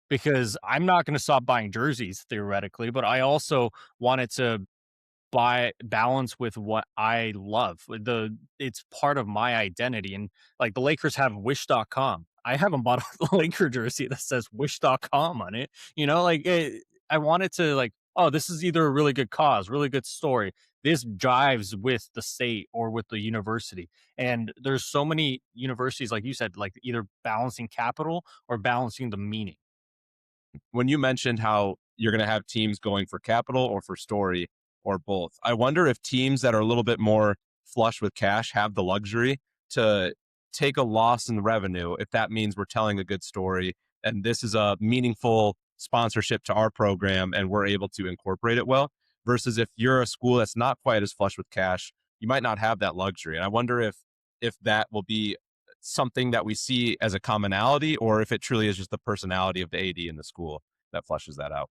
because I'm not going to stop buying jerseys theoretically, but I also want it to by balance with what I love. It's part of my identity. And like the Lakers have wish.com. I haven't bought a Laker jersey that says wish.com on it. I want it to like, oh, this is either a really good cause, really good story. This jives with the state or with the university. And there's so many universities, like you said, like either balancing capital or balancing the meaning. When you mentioned how you're going to have teams going for capital or for story or both, I wonder if teams that are a little bit more flush with cash have the luxury to take a loss in revenue if that means we're telling a good story and this is a meaningful sponsorship to our program and we're able to incorporate it well, versus if you're a school that's not quite as flush with cash, you might not have that luxury. And I wonder if that will be something that we see as a commonality, or if it truly is just the personality of the AD in the school that flushes that out.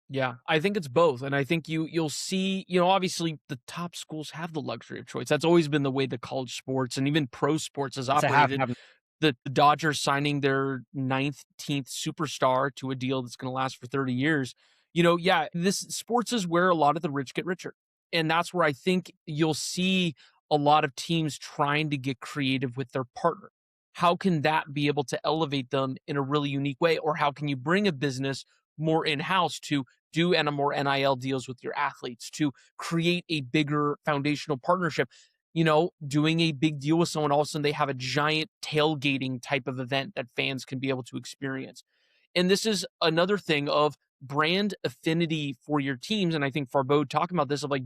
Yeah, I think it's both. And I think you'll see, obviously the top schools have the luxury of choice. That's always been the way that college sports and even pro sports has It's a half, operated. half. The Dodgers signing their 19th superstar to a deal that's going to last for 30 years. Yeah, this sports is where a lot of the rich get richer. And that's where I think you'll see a lot of teams trying to get creative with their partner. How can that be able to elevate them in a really unique way? Or how can you bring a business more in-house to do more NIL deals with your athletes, to create a bigger foundational partnership? Doing a big deal with someone, all of a sudden they have a giant tailgating type of event that fans can be able to experience. And this is another thing of brand affinity for your teams. And I think Farbo talking about this of like,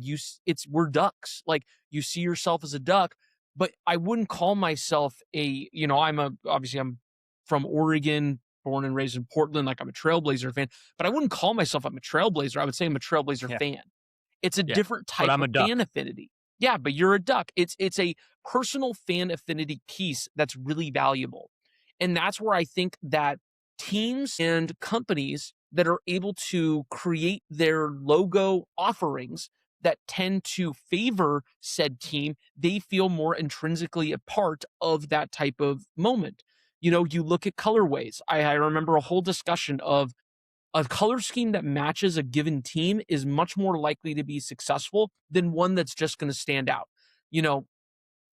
we're ducks. Like you see yourself as a duck, but I wouldn't call myself obviously I'm from Oregon, born and raised in Portland. Like I'm a Trailblazer fan, but I wouldn't call myself I'm a Trailblazer. I would say I'm a Trailblazer Yeah. fan. It's a Yeah. different But type I'm a of duck. fan affinity. Yeah, but you're a duck. It's a personal fan affinity piece that's really valuable. And that's where I think that teams and companies that are able to create their logo offerings that tend to favor said team, they feel more intrinsically a part of that type of moment. You look at colorways. I remember a whole discussion of a color scheme that matches a given team is much more likely to be successful than one that's just going to stand out. You know,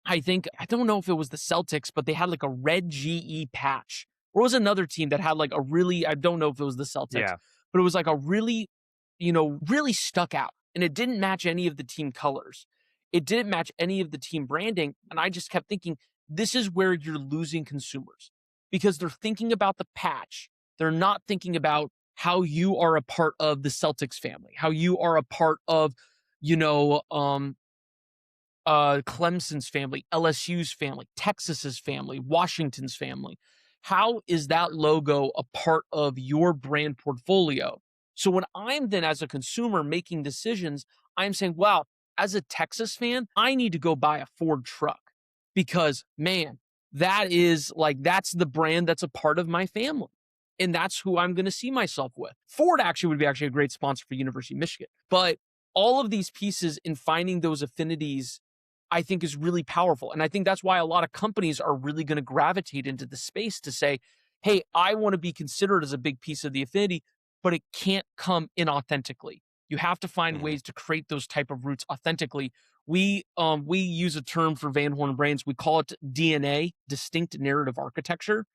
I don't know if it was the Celtics, but they had like a red GE patch. Or it was another team that had like a really, I don't know if it was the Celtics, Yeah. but it was like a really, really stuck out. And it didn't match any of the team colors. It didn't match any of the team branding. And I just kept thinking, this is where you're losing consumers because they're thinking about the patch. They're not thinking about how you are a part of the Celtics family, how you are a part of, you know, Clemson's family, LSU's family, Texas's family, Washington's family. How is that logo a part of your brand portfolio? So when I'm then as a consumer making decisions, I'm saying, wow, as a Texas fan, I need to go buy a Ford truck because man, that's the brand that's a part of my family. And that's who I'm going to see myself with. Ford actually would be a great sponsor for University of Michigan. But all of these pieces in finding those affinities I think is really powerful. And I think that's why a lot of companies are really going to gravitate into the space to say, hey, I want to be considered as a big piece of the affinity, but it can't come inauthentically. You have to find ways to create those type of roots authentically. We use a term for Van Horne Brands. We call it DNA, distinct narrative architecture,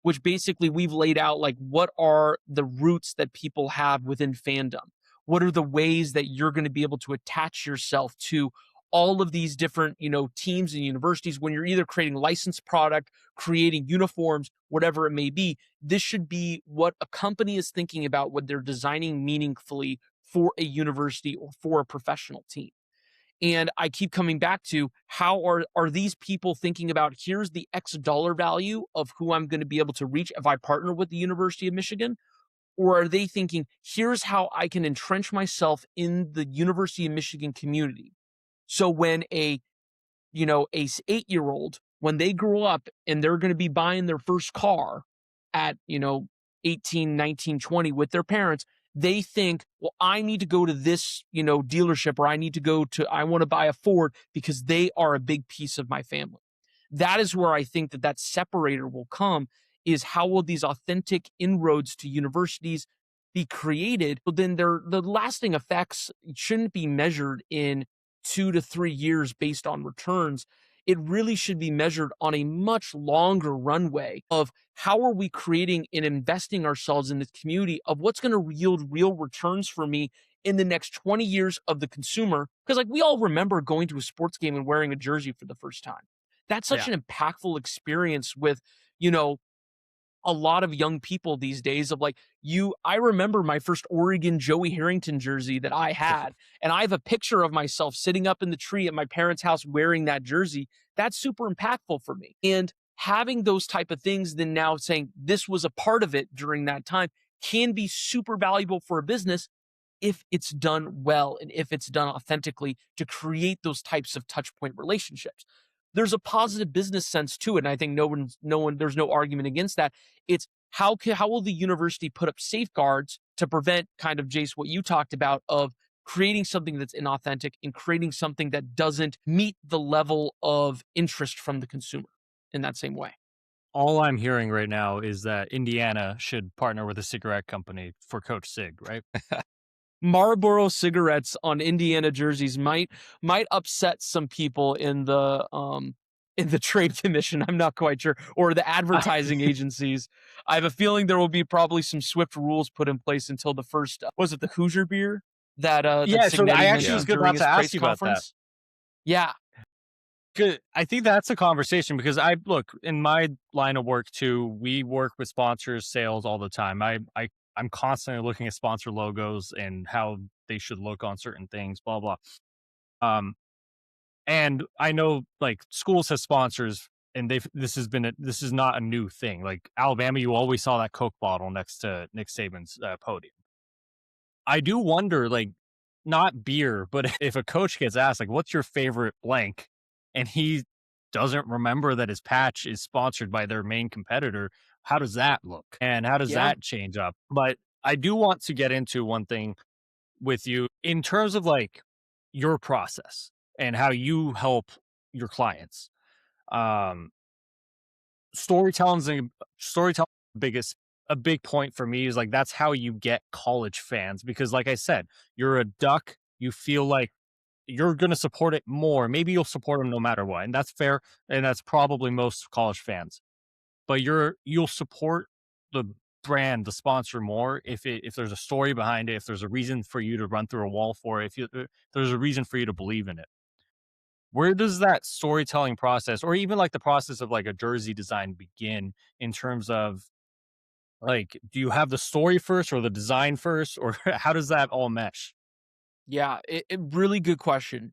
which basically we've laid out like what are the roots that people have within fandom? What are the ways that you're going to be able to attach yourself to all of these different, teams and universities when you're either creating licensed product, creating uniforms, whatever it may be? This should be what a company is thinking about when they're designing meaningfully for a university or for a professional team. And I keep coming back to how are these people thinking about here's the X dollar value of who I'm going to be able to reach if I partner with the University of Michigan? Or are they thinking, here's how I can entrench myself in the University of Michigan community? So when a 8-year-old, when they grow up and they're going to be buying their first car at, 18, 19, 20 with their parents, they think, well, I need to go to this, dealership, or I want to buy a Ford because they are a big piece of my family. That is where I think that separator will come is how will these authentic inroads to universities be created? But then the lasting effects shouldn't be measured in 2 to 3 years based on returns. It really should be measured on a much longer runway of how are we creating and investing ourselves in this community of what's going to yield real returns for me in the next 20 years of the consumer. Because like we all remember going to a sports game and wearing a jersey for the first time. That's such Yeah. an impactful experience with, you know, a lot of young people these days of like I remember my first Oregon Joey Harrington jersey that I had, and I have a picture of myself sitting up in the tree at my parents' house wearing that jersey. That's super impactful for me. And having those type of things, then now saying this was a part of it during that time can be super valuable for a business if it's done well and if it's done authentically to create those types of touch point relationships. There's a positive business sense to it. And I think there's no argument against that. It's how will the university put up safeguards to prevent kind of Jace, what you talked about of creating something that's inauthentic and creating something that doesn't meet the level of interest from the consumer in that same way. All I'm hearing right now is that Indiana should partner with a cigarette company for Coach Sig, right? Marlboro cigarettes on Indiana jerseys might upset some people in the trade commission. I'm not quite sure, or the advertising agencies. I have a feeling there will be probably some swift rules put in place until the first. Was it the Hoosier beer that Yeah, so I Signetti actually was mentioned about during to his ask press you about that. conference? Yeah, Good. I think that's a conversation because I look in my line of work too. We work with sponsors, sales all the time. I'm constantly looking at sponsor logos and how they should look on certain things. Blah blah. Um, and I know like schools have sponsors, and this is not a new thing. Like Alabama, you always saw that Coke bottle next to Nick Saban's podium. I do wonder, like, not beer, but if a coach gets asked, like, what's your favorite blank? And he doesn't remember that his patch is sponsored by their main competitor, how does that look? And how does yeah, that change up? But I do want to get into one thing with you in terms of like your process and how you help your clients. Um, storytelling's a storytelling biggest a big point for me is like that's how you get college fans because like I said, you're a duck, you feel like you're going to support it more. Maybe you'll support them no matter what. And that's fair. And that's probably most college fans. But you'll support the brand, the sponsor more if there's a story behind it, if there's a reason for you to run through a wall for it, if there's a reason for you to believe in it. Where does that storytelling process or even like the process of like a jersey design begin in terms of like do you have the story first or the design first or how does that all mesh? yeah. Really good question.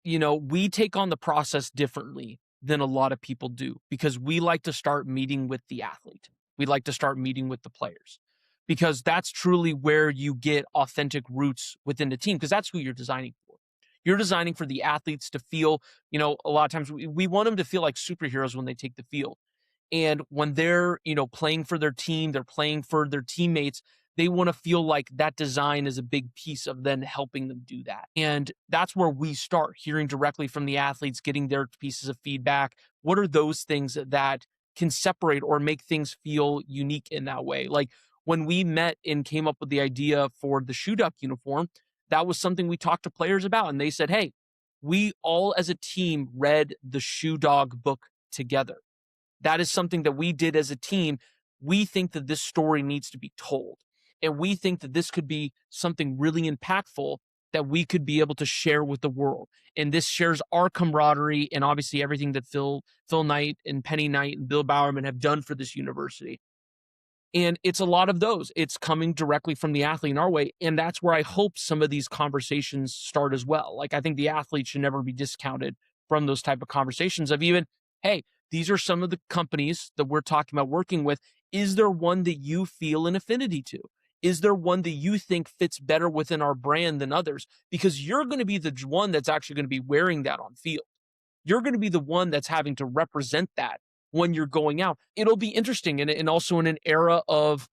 We take on the process differently than a lot of people do because we like to start meeting with the athlete. We like to start meeting with the players because that's truly where you get authentic roots within the team because that's who you're designing for. You're designing for the athletes to feel, a lot of times we want them to feel like superheroes when they take the field. And when they're, playing for their team, they're playing for their teammates, they want to feel like that design is a big piece of then helping them do that. And that's where we start hearing directly from the athletes, getting their pieces of feedback. What are those things that can separate or make things feel unique in that way? Like when we met and came up with the idea for the shoe duck uniform, that was something we talked to players about. And they said, hey, we all as a team read the Shoe Dog book together. That is something that we did as a team. We think that this story needs to be told. And we think that this could be something really impactful that we could be able to share with the world. And this shares our camaraderie and obviously everything that Phil Knight and Penny Knight and Bill Bowerman have done for this university. And it's a lot of those. It's coming directly from the athlete in our way. And that's where I hope some of these conversations start as well. Like I think the athlete should never be discounted from those type of conversations of even, hey, these are some of the companies that we're talking about working with. Is there one that you feel an affinity to? Is there one that you think fits better within our brand than others? Because you're going to be the one that's actually going to be wearing that on field. You're going to be the one that's having to represent that when you're going out. It'll be interesting. And also in an era of,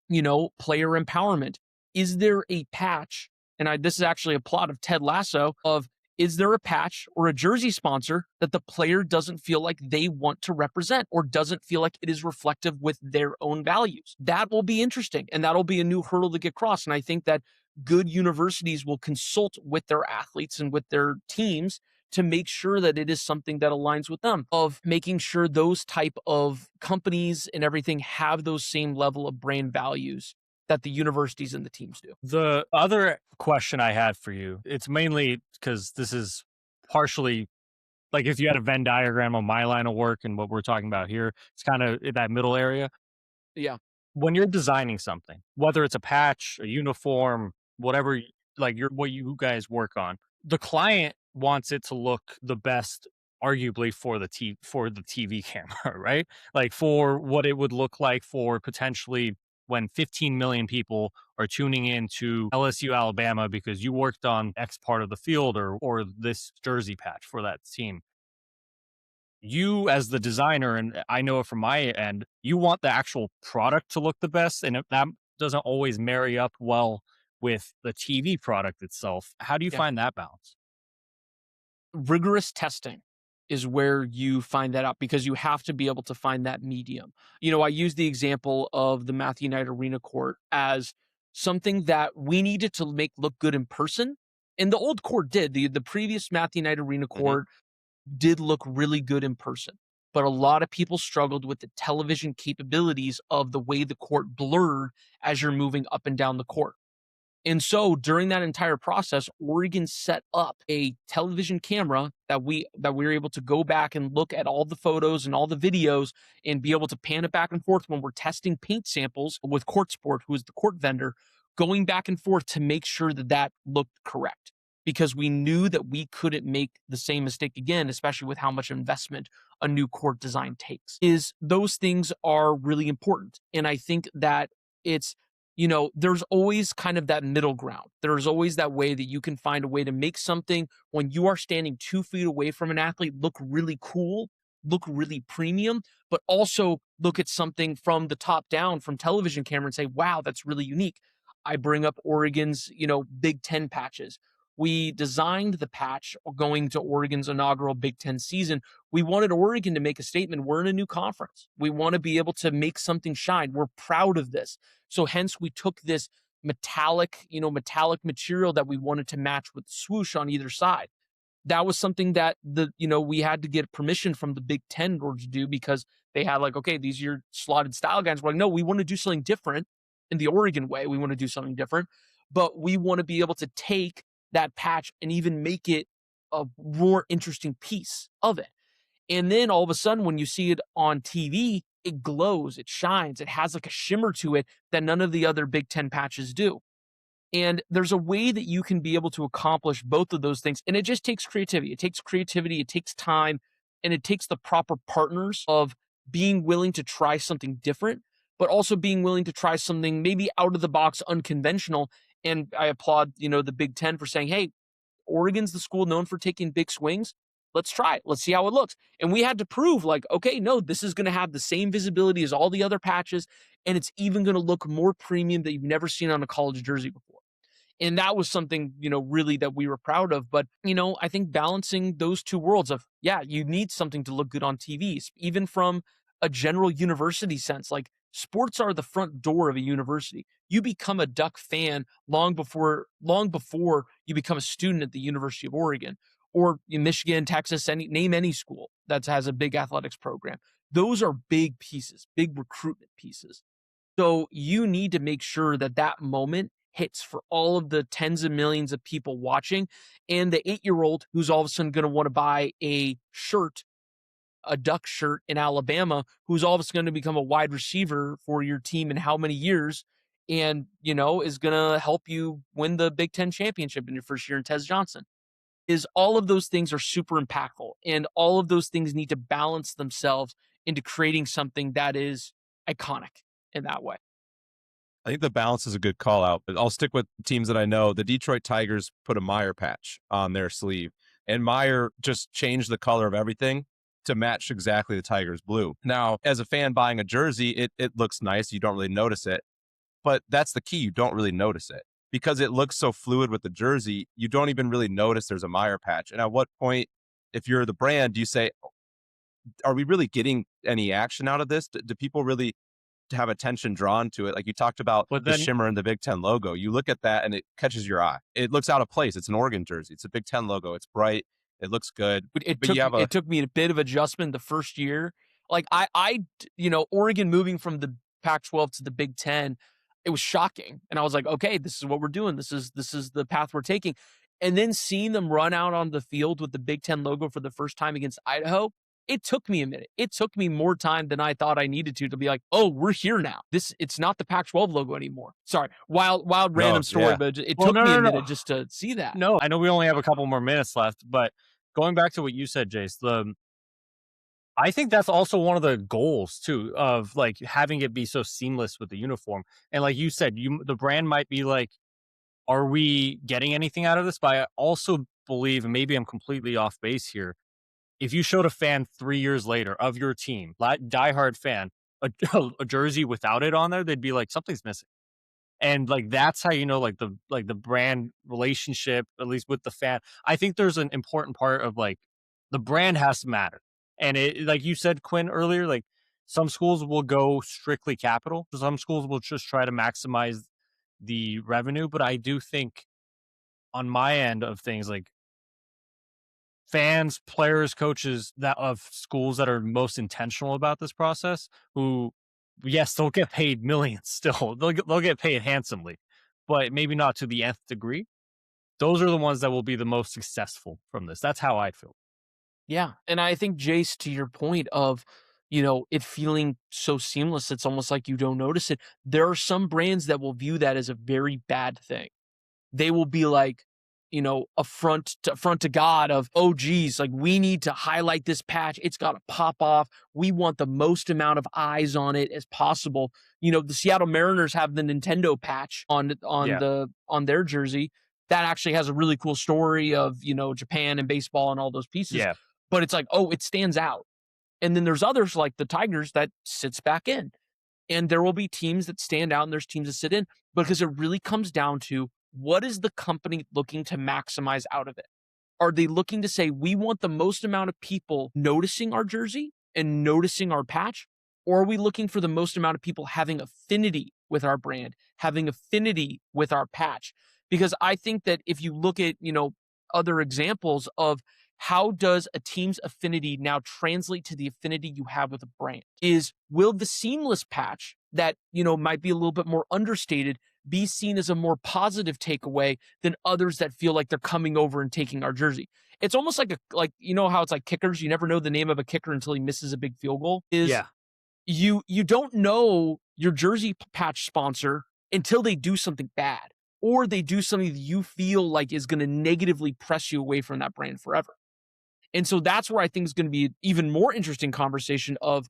player empowerment, is there a patch? And this is actually a plot of Ted Lasso of, is there a patch or a jersey sponsor that the player doesn't feel like they want to represent or doesn't feel like it is reflective with their own values? That will be interesting, and that'll be a new hurdle to get crossed. And I think that good universities will consult with their athletes and with their teams to make sure that it is something that aligns with them, of making sure those type of companies and everything have those same level of brand values that the universities and the teams do. The other question I had for you, it's mainly because this is partially like if you had a Venn diagram of my line of work and what we're talking about here, it's kind of that middle area. Yeah. When you're designing something, whether it's a patch, a uniform, whatever, like what you guys work on, the client wants it to look the best, arguably for the TV camera, right? Like for what it would look like for potentially when 15 million people are tuning in to LSU Alabama because you worked on X part of the field or this jersey patch for that team. You as the designer, and I know it from my end, you want the actual product to look the best, and if that doesn't always marry up well with the TV product itself. How do you Yeah. find that balance? Rigorous testing is where you find that out because you have to be able to find that medium. I use the example of the Math United Arena court as something that we needed to make look good in person. And the old court did. The previous Math United Arena court did look really good in person. But a lot of people struggled with the television capabilities of the way the court blurred as you're moving up and down the court. And so during that entire process, Oregon set up a television camera that we were able to go back and look at all the photos and all the videos and be able to pan it back and forth when we're testing paint samples with Court Sport, who is the court vendor, going back and forth to make sure that that looked correct. Because we knew that we couldn't make the same mistake again, especially with how much investment a new court design takes. Is those things are really important. And I think that it's there's always kind of that middle ground. There's always that way that you can find a way to make something when you are standing 2 feet away from an athlete look really cool, look really premium, but also look at something from the top down from television camera and say, wow, that's really unique. I bring up Oregon's, Big Ten patches. We designed the patch going to Oregon's inaugural Big Ten season. We wanted Oregon to make a statement. We're in a new conference. We want to be able to make something shine. We're proud of this. So hence we took this metallic material that we wanted to match with the swoosh on either side. That was something that we had to get permission from the Big Ten in order to do because they had like, okay, these are your slotted style guys. We're like, no, we want to do something different in the Oregon way. We want to do something different, but we want to be able to take that patch and even make it a more interesting piece of it. And then all of a sudden, when you see it on TV, it glows, it shines, it has like a shimmer to it that none of the other Big Ten patches do. And there's a way that you can be able to accomplish both of those things. And it just takes creativity. It takes time, and it takes the proper partners of being willing to try something different, but also being willing to try something maybe out of the box, unconventional. And I applaud, the Big Ten for saying, hey, Oregon's the school known for taking big swings. Let's try it. Let's see how it looks. And we had to prove like, okay, no, this is going to have the same visibility as all the other patches. And it's even going to look more premium that you've never seen on a college jersey before. And that was something, really that we were proud of. But, I think balancing those two worlds of, yeah, you need something to look good on TVs, even from a general university sense. Like sports are the front door of a university. You become a Duck fan long before you become a student at the University of Oregon or in Michigan, Texas, name any school that has a big athletics program. Those are big pieces, big recruitment pieces. So you need to make sure that that moment hits for all of the tens of millions of people watching and the 8-year-old who's all of a sudden going to want to buy a Duck shirt in Alabama, who's all of a sudden going to become a wide receiver for your team in how many years and, is going to help you win the Big Ten championship in your first year in Tez Johnson. Is all of those things are super impactful, and all of those things need to balance themselves into creating something that is iconic in that way. I think the balance is a good call out, but I'll stick with teams that I know. The Detroit Tigers put a Meyer patch on their sleeve, and Meyer just changed the color of everything to match exactly the Tigers blue. Now, as a fan buying a jersey, it looks nice. You don't really notice it, but that's the key. You don't really notice it because it looks so fluid with the jersey, you don't even really notice there's a mire patch. And at what point, if you're the brand, do you say, are we really getting any action out of this? Do people really have attention drawn to it? Like you talked about But the then shimmer and the Big Ten logo. You look at that and it catches your eye. It looks out of place. It's an Oregon jersey. It's a Big Ten logo. It's bright. It looks good. But But you have a it took me a bit of adjustment the first year. Like Oregon moving from the Pac-12 to the Big Ten, it was shocking. And I was like, okay, this is what we're doing. This is the path we're taking. And then seeing them run out on the field with the Big Ten logo for the first time against Idaho, it took me a minute. It took me more time than I thought I needed to be like, oh, we're here now. It's not the Pac-12 logo anymore. Sorry, wild random story, yeah. but it took me a minute just to see that. No, I know we only have a couple more minutes left, but going back to what you said, Jace, I think that's also one of the goals too of like having it be so seamless with the uniform. And like you said, the brand might be like, are we getting anything out of this? But I also believe, and maybe I'm completely off base here, if you showed a fan 3 years later of your team, diehard fan, a jersey without it on there, they'd be like, something's missing. And like that's how you know like the brand relationship, at least with the fan. I think there's an important part of like the brand has to matter. And it, like you said, Quinn, earlier, like some schools will go strictly capital. Some schools will just try to maximize the revenue. But I do think on my end of things, like fans, players, coaches that of schools that are most intentional about this process, who, yes, they'll get paid millions still. They'll get paid handsomely, but maybe not to the nth degree. Those are the ones that will be the most successful from this. That's how I feel. Yeah. And I think, Jace, to your point of, it feeling so seamless, it's almost like you don't notice it. There are some brands that will view that as a very bad thing. They will be like, a front to God of, oh, geez, like we need to highlight this patch. It's got to pop off. We want the most amount of eyes on it as possible. The Seattle Mariners have the Nintendo patch on their jersey. That actually has a really cool story of, Japan and baseball and all those pieces. Yeah. But it's like, oh, it stands out. And then there's others like the Tigers that sits back in. And there will be teams that stand out and there's teams that sit in, because it really comes down to, what is the company looking to maximize out of it? Are they looking to say, we want the most amount of people noticing our jersey and noticing our patch? Or are we looking for the most amount of people having affinity with our brand, having affinity with our patch? Because I think that if you look at, other examples of how does a team's affinity now translate to the affinity you have with a brand, will the seamless patch that, might be a little bit more understated be seen as a more positive takeaway than others that feel like they're coming over and taking our jersey? It's almost like how it's like kickers. You never know the name of a kicker until he misses a big field goal. You don't know your jersey patch sponsor until they do something bad, or they do something that you feel like is going to negatively press you away from that brand forever. And so that's where I think is going to be an even more interesting conversation of,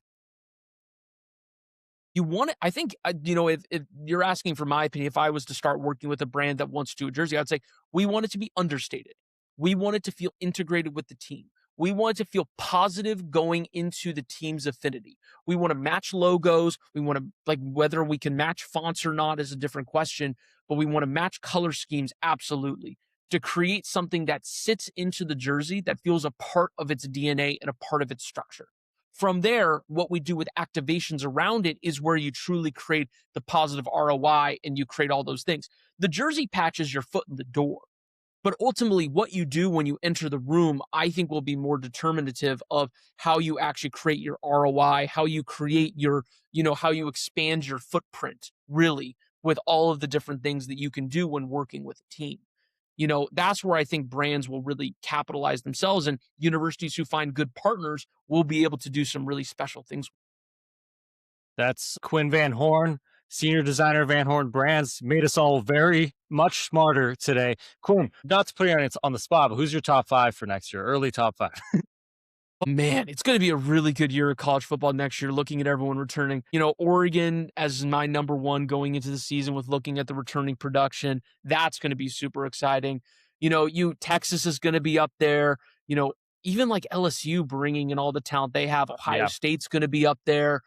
I think, if you're asking for my opinion, if I was to start working with a brand that wants to do a jersey, I'd say we want it to be understated. We want it to feel integrated with the team. We want it to feel positive going into the team's affinity. We want to match logos. We want to, like, whether we can match fonts or not is a different question, but we want to match color schemes, absolutely, to create something that sits into the jersey that feels a part of its DNA and a part of its structure. From there, what we do with activations around it is where you truly create the positive ROI and you create all those things. The jersey patch is your foot in the door. But ultimately, what you do when you enter the room, I think, will be more determinative of how you actually create your ROI, how you create your, how you expand your footprint, really, with all of the different things that you can do when working with a team. That's where I think brands will really capitalize themselves, and universities who find good partners will be able to do some really special things. That's Quinn Van Horne, senior designer of Van Horne Brands. Made us all very much smarter today. Quinn, not to put you on the spot, but who's your top 5 for next year? Early top 5. Man, it's going to be a really good year of college football next year, looking at everyone returning. Oregon as my number 1 going into the season with looking at the returning production. That's going to be super exciting. Texas is going to be up there. Even like LSU bringing in all the talent they have. Ohio State's going to be up there.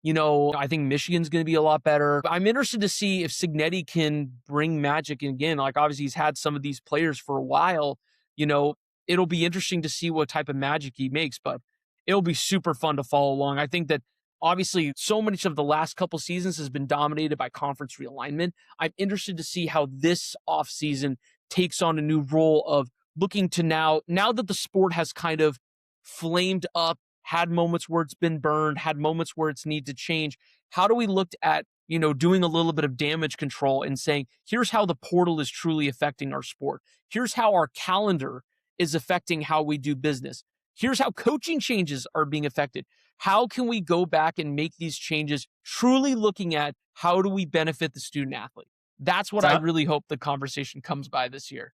I think Michigan's going to be a lot better. I'm interested to see if Cignetti can bring magic. And again, like obviously he's had some of these players for a while. You know, it'll be interesting to see what type of magic he makes, but it'll be super fun to follow along. I think that obviously so much of the last couple seasons has been dominated by conference realignment. I'm interested to see how this offseason takes on a new role of looking to now that the sport has kind of flamed up, had moments where it's been burned, had moments where it's need to change. How do we look at, doing a little bit of damage control and saying, here's how the portal is truly affecting our sport. Here's how our calendar is affecting how we do business. Here's how coaching changes are being affected. How can we go back and make these changes, truly looking at how do we benefit the student athlete? That's what I really hope the conversation comes by this year.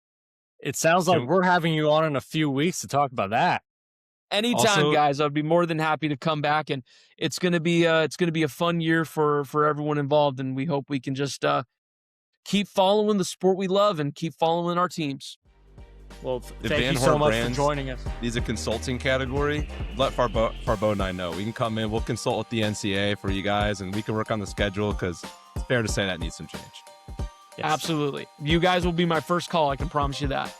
It sounds like we're having you on in a few weeks to talk about that. Anytime, guys, I'd be more than happy to come back, and it's gonna be a fun year for everyone involved, and we hope we can just keep following the sport we love and keep following our teams. Well, thank you so much for joining us. These a consulting category. Let Farbo and I know. We can come in. We'll consult with the NCAA for you guys, and we can work on the schedule because it's fair to say that needs some change. Yes. Absolutely. You guys will be my first call. I can promise you that.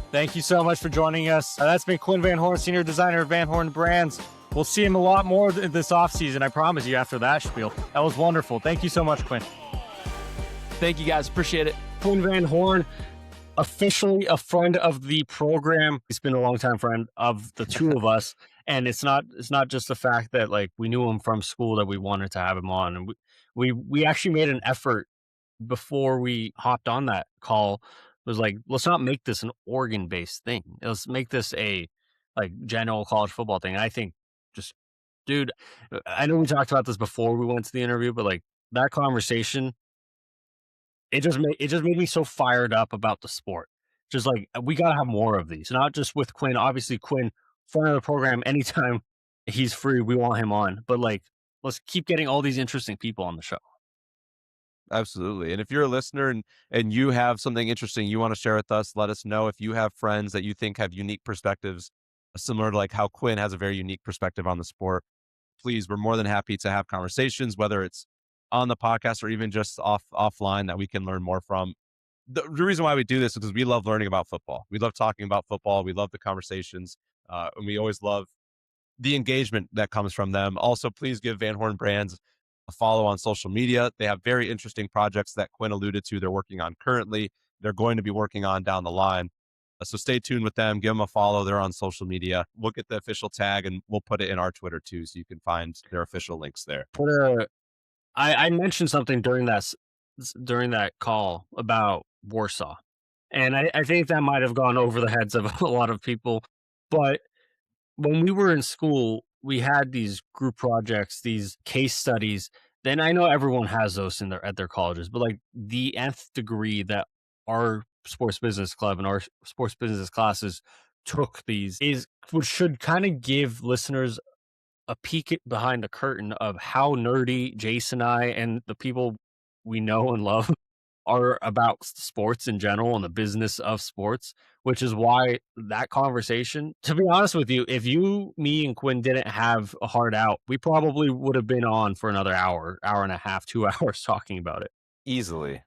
Thank you so much for joining us. That's been Quinn Van Horne, Senior Designer at Van Horne Brands. We'll see him a lot more this offseason, I promise you, after that spiel. That was wonderful. Thank you so much, Quinn. Thank you, guys. Appreciate it. Quinn Van Horne, officially a friend of the program. He's been a longtime friend of the two of us. And it's not just the fact that like we knew him from school that we wanted to have him on. And we actually made an effort before we hopped on that call. Was like, let's not make this an Oregon-based thing. Let's make this a like general college football thing. And I think just, dude, I know we talked about this before we went to the interview, but like that conversation, it just made me so fired up about the sport. Just like we gotta have more of these, not just with Quinn. Obviously, Quinn, friend of the program, anytime he's free, we want him on. But like, let's keep getting all these interesting people on the show. Absolutely. And if you're a listener and you have something interesting you want to share with us, let us know. If you have friends that you think have unique perspectives, similar to like how Quinn has a very unique perspective on the sport, please, we're more than happy to have conversations, whether it's on the podcast or even just offline that we can learn more from. The reason why we do this is because we love learning about football. We love talking about football. We love the conversations. And we always love the engagement that comes from them. Also, please give Van Horne Brands a follow on social media. They have very interesting projects that Quinn alluded to they're working on currently. They're going to be working on down the line. So stay tuned with them. Give them a follow. They're on social media. We'll get the official tag and we'll put it in our Twitter too, so you can find their official links there. I mentioned something during that call about Warsaw, and I think that might have gone over the heads of a lot of people. But when we were in school, we had these group projects, these case studies. Then I know everyone has those at their colleges, but like the nth degree that our sports business club and our sports business classes took these should kind of give listeners a peek behind the curtain of how nerdy Jason and I and the people we know and love are about sports in general and the business of sports, which is why that conversation, to be honest with you, if me and Quinn didn't have a hard out, we probably would have been on for another hour and a half, 2 hours talking about it. Easily.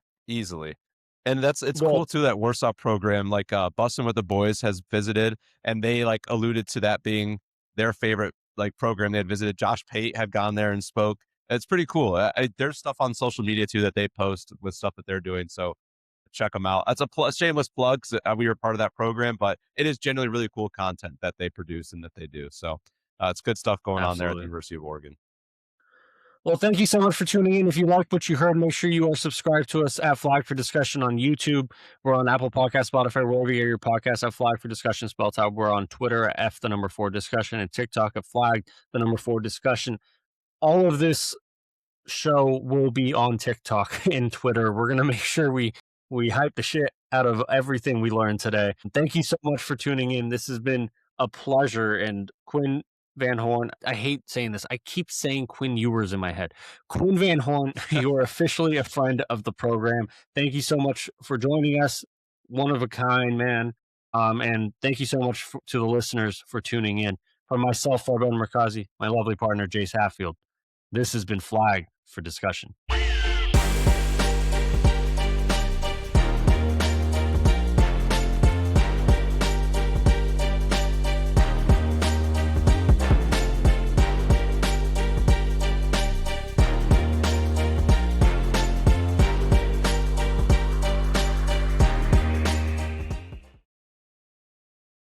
And it's cool too that Warsaw program, like Bussin' with the Boys has visited, and they like alluded to that being their favorite like program they had visited. Josh Pate had gone there and spoke. It's pretty cool. There's stuff on social media too that they post with stuff that they're doing. So check them out. That's a shameless plug because we were part of that program, but it is generally really cool content that they produce and that they do. So it's good stuff going on there at the University of Oregon. Well, thank you so much for tuning in. If you liked what you heard, make sure you are subscribed to us at Flag for Discussion on YouTube. We're on Apple Podcasts, Spotify, wherever you get your podcasts at Flag for Discussion spelled out. We're on Twitter at F4Discussion and TikTok at Flag4Discussion. All of this show will be on TikTok and Twitter. We're going to make sure we hype the shit out of everything we learned today. Thank you so much for tuning in. This has been a pleasure. And Quinn Van Horne, I hate saying this. I keep saying Quinn Ewers in my head. Quinn Van Horne, you are officially a friend of the program. Thank you so much for joining us. One of a kind, man. And thank you so much to the listeners for tuning in. From myself, Farbon Merkazi, my lovely partner, Jace Hatfield. This has been Flagged for Discussion.